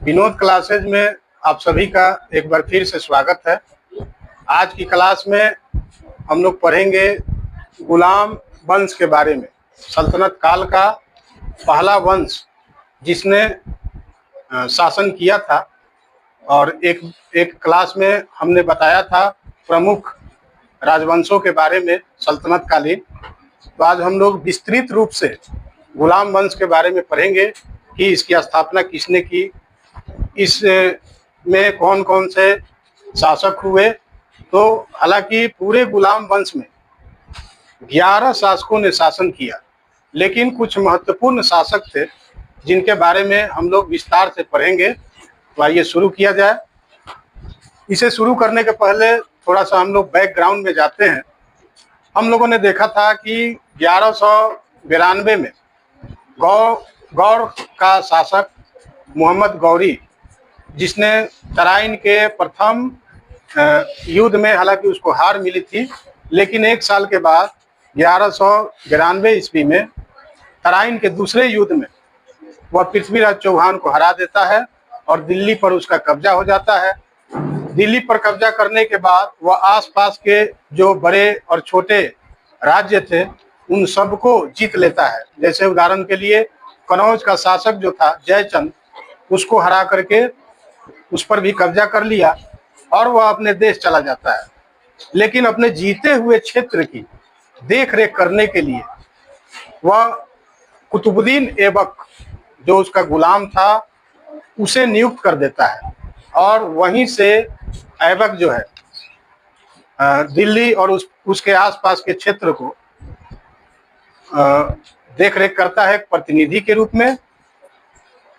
Vinod classes में आप सभी का एक बार फिर से स्वागत है। आज की क्लास में हम लोग पढ़ेंगे गुलाम वंश के बारे में। सल्तनत काल का पहला वंश जिसने शासन किया था, और एक क्लास में हमने बताया था प्रमुख राजवंशों के बारे में सल्तनत कालीन। तो आज हम लोग विस्तृत रूप से गुलाम वंश के बारे में पढ़ेंगे कि इसकी स्थापना किसने की, इस में कौन कौन से शासक हुए। तो हालांकि पूरे गुलाम वंश में 11 शासकों ने शासन किया, लेकिन कुछ महत्वपूर्ण शासक थे जिनके बारे में हम लोग विस्तार से पढ़ेंगे। तो आइए शुरू किया जाए। इसे शुरू करने के पहले थोड़ा सा हम लोग बैकग्राउंड में जाते हैं। हम लोगों ने देखा था कि 1192 में गौर का शासक मोहम्मद गौरी, जिसने तराइन के प्रथम युद्ध में हालांकि उसको हार मिली थी, लेकिन एक साल के बाद 1192 ईस्वी में तराइन के दूसरे युद्ध में वह पृथ्वीराज चौहान को हरा देता है और दिल्ली पर उसका कब्जा हो जाता है। दिल्ली पर कब्जा करने के बाद वह आसपास के जो बड़े और छोटे राज्य थे उन सबको जीत लेता है। जैसे उदाहरण के लिए कनौज का शासक जो था जयचंद, उसको हरा करके उस पर भी कब्जा कर लिया और वह अपने देश चला जाता है। लेकिन अपने जीते हुए क्षेत्र की देख रेख करने के लिए वह कुतुबुद्दीन ऐबक, जो उसका गुलाम था, उसे नियुक्त कर देता है। और वहीं से ऐबक जो है दिल्ली और उसके आसपास के क्षेत्र को देख रेख करता है एक प्रतिनिधि के रूप में।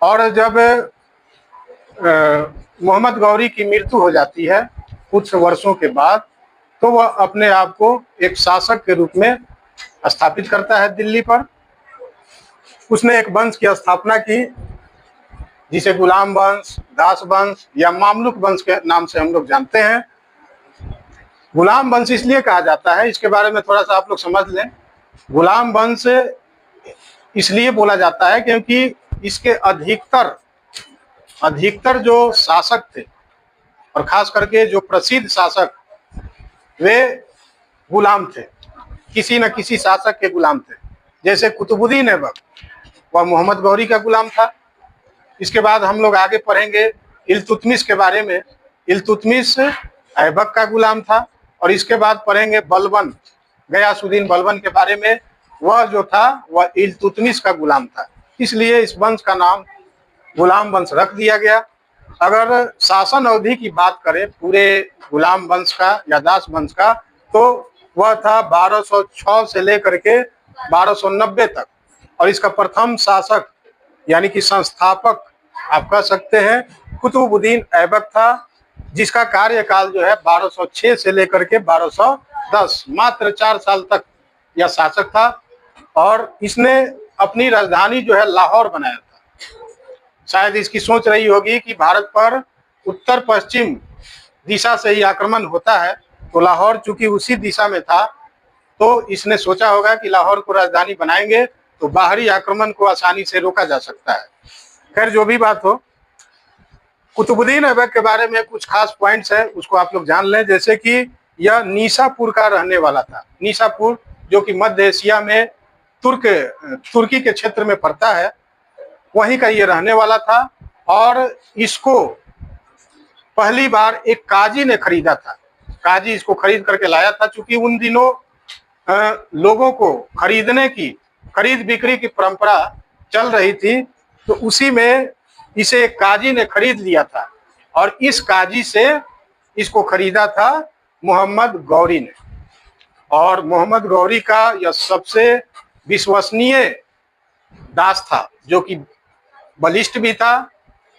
और जब मोहम्मद गौरी की मृत्यु हो जाती है कुछ वर्षों के बाद, तो वह अपने आप को एक शासक के रूप में स्थापित करता है दिल्ली पर। उसने एक वंश की स्थापना की जिसे गुलाम वंश, दास वंश या मामलुक वंश के नाम से हम लोग जानते हैं। गुलाम वंश इसलिए कहा जाता है, इसके बारे में थोड़ा सा आप लोग समझ लें। गुलाम वंश इसलिए बोला जाता है क्योंकि इसके अधिकतर जो शासक थे, और खास करके जो प्रसिद्ध शासक, वे गुलाम थे, किसी न किसी शासक के गुलाम थे। जैसे कुतुबुद्दीन ऐबक, वह मोहम्मद गौरी का गुलाम था। इसके बाद हम लोग आगे पढ़ेंगे इल्तुतमिश के बारे में। इल्तुतमिश ऐबक का गुलाम था। और इसके बाद पढ़ेंगे बलबन, गयासुद्दीन बलबन के बारे में। वह जो था वह इल्तुतमिश का गुलाम था, इसलिए इस वंश का नाम गुलाम वंश रख दिया गया। अगर शासन अवधि की बात करें पूरे गुलाम वंश का या दास वंश का, तो वह था 1206 से लेकर के 1290 तक। और इसका प्रथम शासक यानी कि संस्थापक आप कह सकते हैं कुतुबुद्दीन ऐबक था, जिसका कार्यकाल जो है 1206 से लेकर के 1210, मात्र 4 साल तक यह शासक था। और इसने अपनी राजधानी जो है लाहौर बनाया था। शायद इसकी सोच रही होगी कि भारत पर उत्तर पश्चिम दिशा से ही आक्रमण होता है, तो लाहौर चूंकि उसी दिशा में था, तो इसने सोचा होगा कि लाहौर को राजधानी बनाएंगे तो बाहरी आक्रमण को आसानी से रोका जा सकता है। खैर, जो भी बात हो, कुतुबुद्दीन ऐबक के बारे में कुछ खास पॉइंट्स है, उसको आप लोग जान लें। जैसे कि यह निशापुर का रहने वाला था। निशापुर जो कि मध्य एशिया में तुर्की के क्षेत्र में पड़ता है, वहीं का ये रहने वाला था। और इसको पहली बार एक काजी ने खरीदा था। काजी इसको खरीद करके लाया था। चूंकि उन दिनों लोगों को खरीद बिक्री की परंपरा चल रही थी, तो उसी में इसे एक काजी ने खरीद लिया था। और इस काजी से इसको खरीदा था मोहम्मद गौरी ने। और मोहम्मद गौरी का यह सबसे विश्वसनीय दास था, जो कि बलिष्ठ भी था।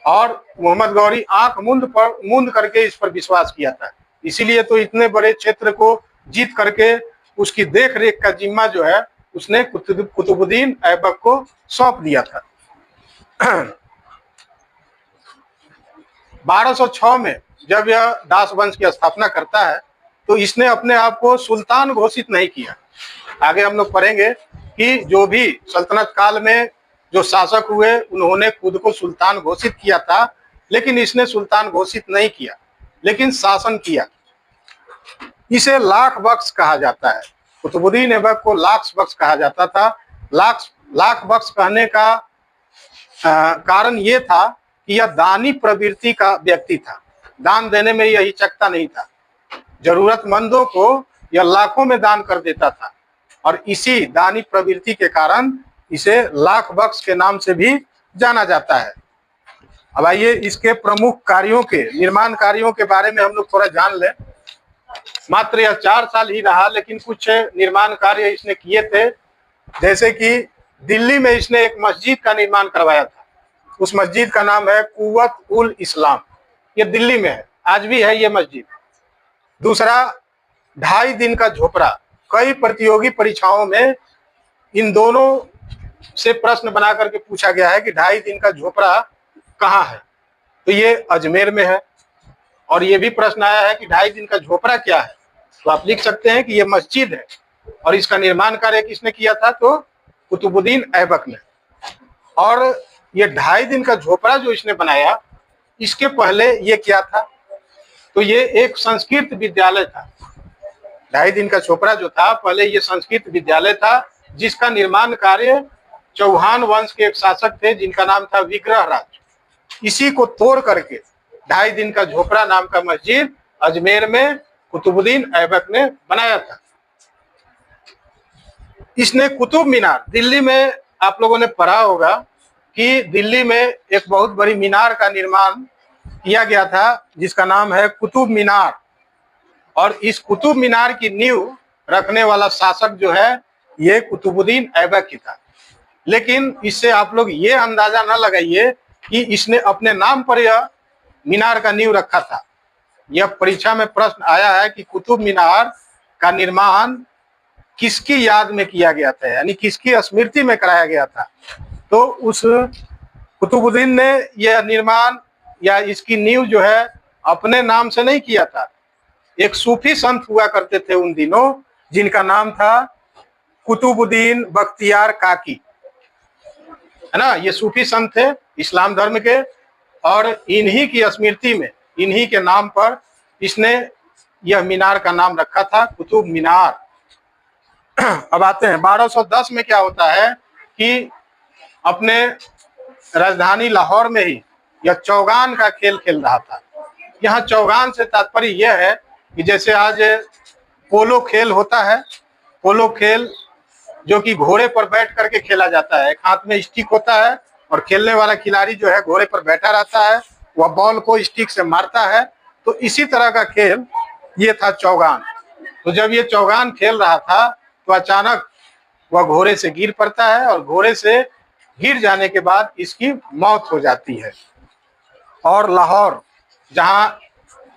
और मोहम्मद गौरी आंख मूंद करके इस पर विश्वास किया था। इसीलिए तो इतने बड़े क्षेत्र को जीत करके उसकी देख रेख का जिम्मा जो है उसने कुतुबुद्दीन ऐबक को सौंप दिया था। 1206 में जब यह दास वंश की स्थापना करता है, तो इसने अपने आप को सुल्तान घोषित नहीं किया। आगे हम लोग पढ़ेंगे कि जो भी सल्तनत काल में जो शासक हुए उन्होंने खुद को सुल्तान घोषित किया था, लेकिन इसने सुल्तान घोषित नहीं किया, लेकिन शासन किया। इसे लाख बख्श कहा जाता है। कुतुबुद्दीन ऐबक को लाख बख्श कहा जाता था। लाख बख्श कहने का कारण ये था कि यह दानी प्रवृत्ति का व्यक्ति था। दान देने में यह हिचकता नहीं था। जरूरतमंदों को यह लाखों में दान कर देता था और इसी दानी प्रवृत्ति के कारण इसे लाख बख्श के नाम से भी जाना जाता है। अब आइए इसके प्रमुख कार्यों के, निर्माण कार्यों के बारे में हम लोग थोड़ा जान लें। मात्र यह 4 साल ही रहा, लेकिन कुछ निर्माण कार्य इसने किए थे। जैसे कि दिल्ली में इसने एक मस्जिद का निर्माण करवाया था। उस मस्जिद का नाम है कुव्वत उल इस्लाम। ये दिल्ली में है, आज भी है ये मस्जिद। दूसरा, 2.5 दिन का झोपड़ा। कई प्रतियोगी परीक्षाओं में इन दोनों से प्रश्न बना करके पूछा गया है कि 2.5 दिन का झोपड़ा कहाँ है, तो ये अजमेर में है। और ये भी प्रश्न आया है कि 2.5 दिन का झोपड़ा क्या है, तो आप लिख सकते हैं कि ये मस्जिद है और इसका निर्माण कार्य किसने किया था, तो कुतुबुद्दीन ऐबक ने। और ये 2.5 दिन का झोपड़ा जो इसने बनाया, इसके पहले ये क्या था, तो ये एक संस्कृत विद्यालय था। 2.5 दिन का झोपड़ा जो था, पहले ये संस्कृत विद्यालय था, जिसका निर्माण कार्य चौहान वंश के एक शासक थे जिनका नाम था विग्रहराज। इसी को तोड़ करके 2.5 दिन का झोपड़ा नाम का मस्जिद अजमेर में कुतुबुद्दीन ऐबक ने बनाया था। इसने कुतुब मीनार, दिल्ली में आप लोगों ने पढ़ा होगा कि दिल्ली में एक बहुत बड़ी मीनार का निर्माण किया गया था जिसका नाम है कुतुब मीनार। और इस कुतुब मीनार की नींव रखने वाला शासक जो है ये कुतुबुद्दीन ऐबक ही था। लेकिन इससे आप लोग ये अंदाजा न लगाइए कि इसने अपने नाम पर यह मीनार का नींव रखा था। यह परीक्षा में प्रश्न आया है कि कुतुब मीनार का निर्माण किसकी याद में किया गया था, यानी किसकी स्मृति में कराया गया था। तो उस कुतुबुद्दीन ने यह निर्माण या इसकी नींव जो है अपने नाम से नहीं किया था। एक सूफी संत हुआ करते थे उन दिनों, जिनका नाम था कुतुबुद्दीन बख्तियार काकी, है ना। ये सूफी संत थे इस्लाम धर्म के, और इन्हीं की स्मृति में, इन्हीं के नाम पर इसने यह मीनार का नाम रखा था कुतुब मीनार। अब आते हैं 1210 में क्या होता है कि अपने राजधानी लाहौर में ही यह चौगान का खेल खेल रहा था। यहाँ चौगान से तात्पर्य यह है कि जैसे आज पोलो खेल होता है, पोलो खेल जो कि घोड़े पर बैठ करके खेला जाता है। एक हाथ में स्टिक होता है और खेलने वाला खिलाड़ी जो है घोड़े पर बैठा रहता है, वह बॉल को स्टिक से मारता है। तो इसी तरह का खेल ये था चौगान। तो जब ये चौगान खेल रहा था तो अचानक वह घोड़े से गिर पड़ता है और घोड़े से गिर जाने के बाद इसकी मौत हो जाती है। और लाहौर जहाँ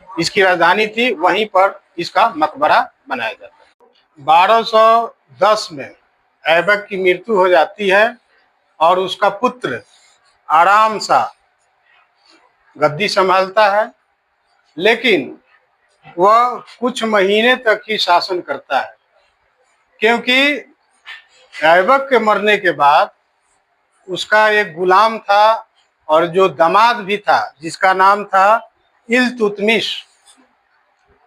इसकी राजधानी थी वहीं पर इसका मकबरा बनाया जाता है। 1210 में ऐबक की मृत्यु हो जाती है और उसका पुत्र आराम सा गद्दी संभालता है, लेकिन वह कुछ महीने तक ही शासन करता है, क्योंकि ऐबक के मरने के बाद उसका एक गुलाम था और जो दामाद भी था जिसका नाम था इल्तुतमिश।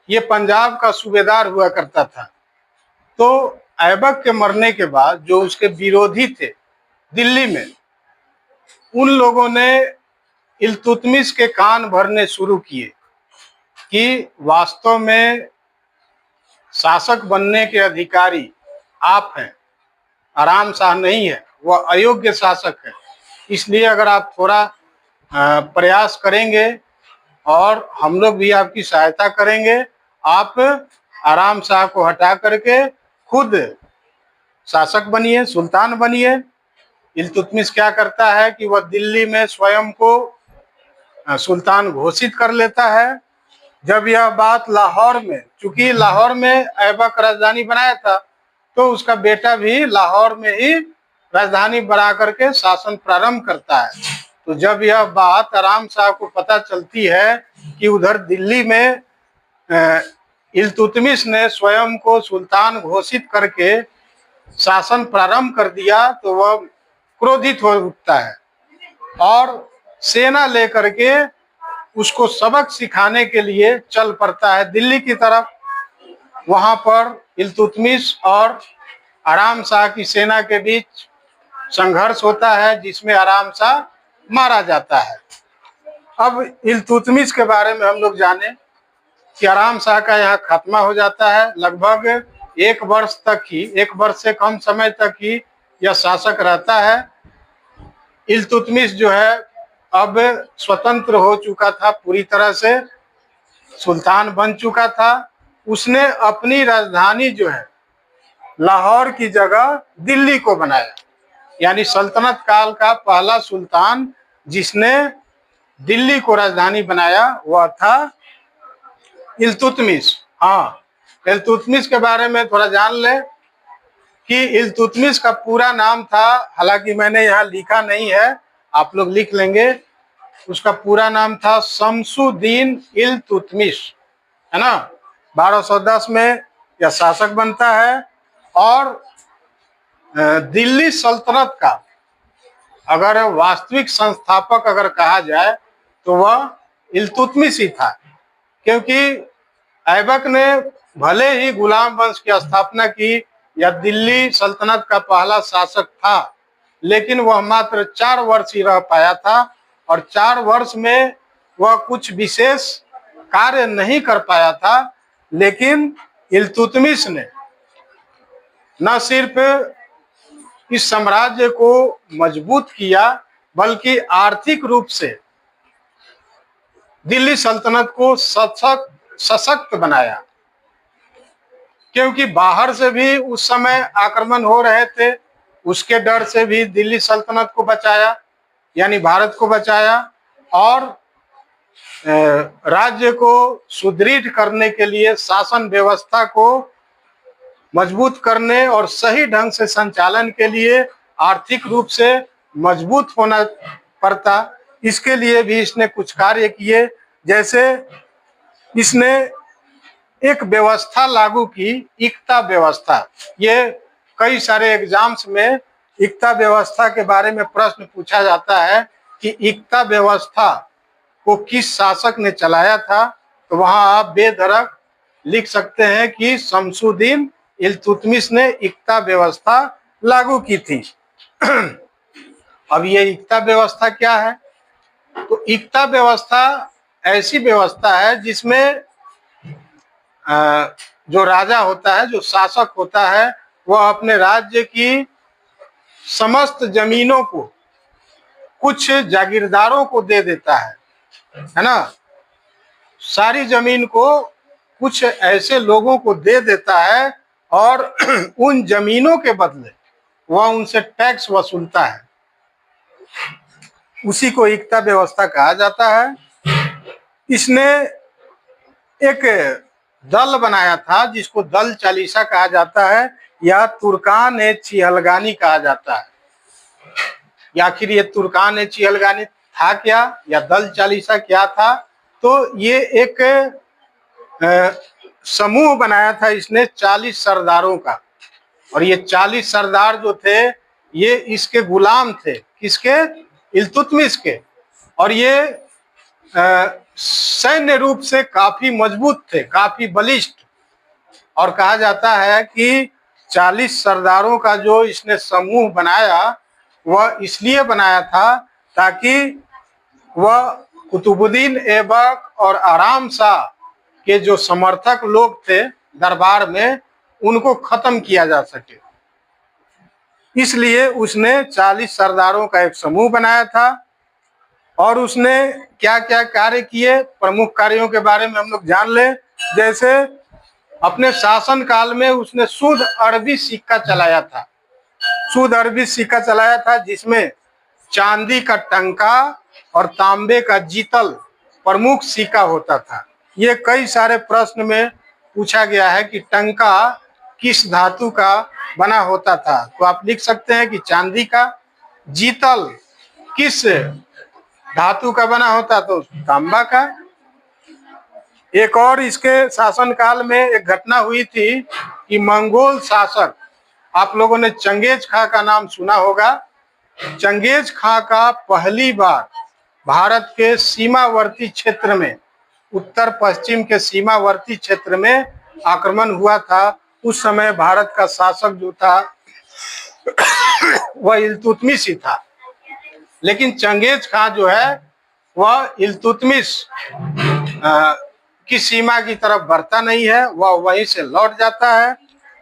ये पंजाब का सूबेदार हुआ करता था। तो ऐबक के मरने के बाद जो उसके विरोधी थे दिल्ली में, उन लोगों ने इल्तुतमिश के कान भरने शुरू किए कि वास्तव में शासक बनने के अधिकारी आप हैं, आराम शाह नहीं है, वह अयोग्य शासक है। इसलिए अगर आप थोड़ा प्रयास करेंगे और हम लोग भी आपकी सहायता करेंगे, आप आराम शाह को हटा करके खुद शासक बनिए, सुल्तान बनिए। इल्तुतमिश क्या करता है कि वह दिल्ली में स्वयं को सुल्तान घोषित कर लेता है। जब यह बात लाहौर में, चूंकि लाहौर में ऐबक राजधानी बनाया था, तो उसका बेटा भी लाहौर में ही राजधानी बना करके शासन प्रारंभ करता है। तो जब यह बात आराम शाह को पता चलती है कि उधर दिल्ली में इल्तुतमिश ने स्वयं को सुल्तान घोषित करके शासन प्रारंभ कर दिया, तो वह क्रोधित हो उठता है और सेना लेकर के उसको सबक सिखाने के लिए चल पड़ता है दिल्ली की तरफ। वहां पर इल्तुतमिश और आराम शाह की सेना के बीच संघर्ष होता है जिसमें आराम शाह मारा जाता है। अब इल्तुतमिश के बारे में हम लोग जाने कि आराम शाह का यहाँ खात्मा हो जाता है। लगभग 1 वर्ष तक ही, 1 वर्ष से कम समय तक ही यह शासक रहता है। इल्तुतमिश जो है अब स्वतंत्र हो चुका था, पूरी तरह से सुल्तान बन चुका था। उसने अपनी राजधानी जो है लाहौर की जगह दिल्ली को बनाया, यानी सल्तनत काल का पहला सुल्तान जिसने दिल्ली को राजधानी बनाया वह था इल्तुतमिश। हाँ, इल्तुतमिश के बारे में थोड़ा जान ले कि इल्तुतमिश का पूरा नाम था, हालांकि मैंने यहाँ लिखा नहीं है, आप लोग लिख लेंगे। उसका पूरा नाम था शमसुद्दीन इल्तुतमिश, है ना। 1210 में यह शासक बनता है और दिल्ली सल्तनत का अगर वास्तविक संस्थापक अगर कहा जाए तो वह इल्तुतमिश ही था, क्योंकि ऐबक ने भले ही गुलाम वंश की स्थापना की या दिल्ली सल्तनत का पहला शासक था, लेकिन वह मात्र 4 वर्ष ही रह पाया था और 4 वर्ष में वह कुछ विशेष कार्य नहीं कर पाया था। लेकिन इल्तुतमिश ने न सिर्फ इस साम्राज्य को मजबूत किया बल्कि आर्थिक रूप से दिल्ली सल्तनत को सशक्त बनाया, क्योंकि बाहर से भी उस समय आक्रमण हो रहे थे। उसके डर से भी दिल्ली सल्तनत को बचाया, यानी भारत को बचाया, और राज्य को सुदृढ़ करने के लिए शासन व्यवस्था को मजबूत करने और सही ढंग से संचालन के लिए आर्थिक रूप से मजबूत होना पड़ता। इसके लिए भी इसने कुछ कार्य किए, जैसे इसने एक व्यवस्था लागू की, इक्ता व्यवस्था। ये कई सारे एग्जाम्स में इक्ता व्यवस्था के बारे में प्रश्न पूछा जाता है कि इक्ता व्यवस्था को किस शासक ने चलाया था, तो वहां आप बेधड़क लिख सकते हैं कि शमसुद्दीन इल्तुतमिश ने इक्ता व्यवस्था लागू की थी। अब ये इक्ता व्यवस्था क्या है? तो इक्ता व्यवस्था ऐसी व्यवस्था है जिसमें जो राजा होता है, जो शासक होता है, वह अपने राज्य की समस्त जमीनों को कुछ जागीरदारों को दे देता है ना। सारी जमीन को कुछ ऐसे लोगों को दे देता है और उन जमीनों के बदले वह उनसे टैक्स वसूलता है। उसी को इक्ता व्यवस्था कहा जाता है। इसने एक दल बनाया था जिसको दल चालीसा कहा जाता है या तुर्कान-ए-चिहलगानी कहा जाता है। आखिर ये तुर्कान-ए-चिहलगानी था क्या या दल चालीसा क्या था? तो ये एक समूह बनाया था इसने 40 सरदारों का, और ये 40 सरदार जो थे ये इसके गुलाम थे। किसके? इल्तुतमिश के। और ये सैन्य रूप से काफी मजबूत थे, काफी बलिष्ठ। और कहा जाता है कि 40 सरदारों का जो इसने समूह बनाया वह इसलिए बनाया था ताकि वह कुतुबुद्दीन ऐबक और आराम शाह के जो समर्थक लोग थे दरबार में, उनको खत्म किया जा सके। इसलिए उसने 40 सरदारों का एक समूह बनाया था। और उसने क्या क्या कार्य किए, प्रमुख कार्यों के बारे में हम लोग जान ले। जैसे अपने शासन काल में उसने शुद्ध अरबी सिक्का चलाया था। शुद्ध अरबी सिक्का चलाया था जिसमें चांदी का टंका और तांबे का जीतल प्रमुख सिक्का होता था। ये कई सारे प्रश्न में पूछा गया है कि टंका किस धातु का बना होता था, तो आप लिख सकते हैं कि चांदी का। जीतल किस धातु का बना होता, तो तांबा का। एक और इसके शासनकाल में एक घटना हुई थी कि मंगोल शासक, आप लोगों ने चंगेज खां का नाम सुना होगा, चंगेज खां का पहली बार भारत के सीमावर्ती क्षेत्र में, उत्तर पश्चिम के सीमावर्ती क्षेत्र में आक्रमण हुआ था। उस समय भारत का शासक जो था वह इल्तुतमिश ही था। लेकिन चंगेज खां जो है वह इल्तुतमिश की सीमा की तरफ बढ़ता नहीं है, वह वहीं से लौट जाता है।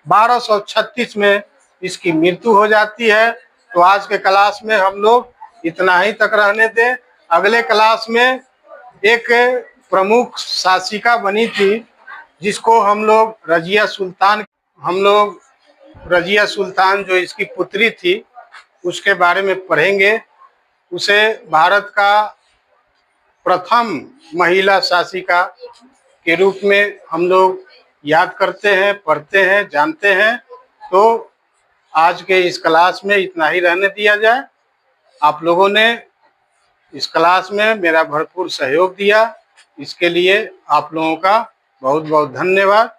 1236 में इसकी मृत्यु हो जाती है। तो आज के क्लास में हम लोग इतना ही तक रहने दें। अगले क्लास में एक प्रमुख शासिका बनी थी जिसको हम लोग रजिया सुल्तान जो इसकी पुत्री थी उसके बारे में पढ़ेंगे। उसे भारत का प्रथम महिला शासिका के रूप में हम लोग याद करते हैं, पढ़ते हैं, जानते हैं। तो आज के इस क्लास में इतना ही रहने दिया जाए। आप लोगों ने इस क्लास में मेरा भरपूर सहयोग दिया, इसके लिए आप लोगों का बहुत बहुत धन्यवाद।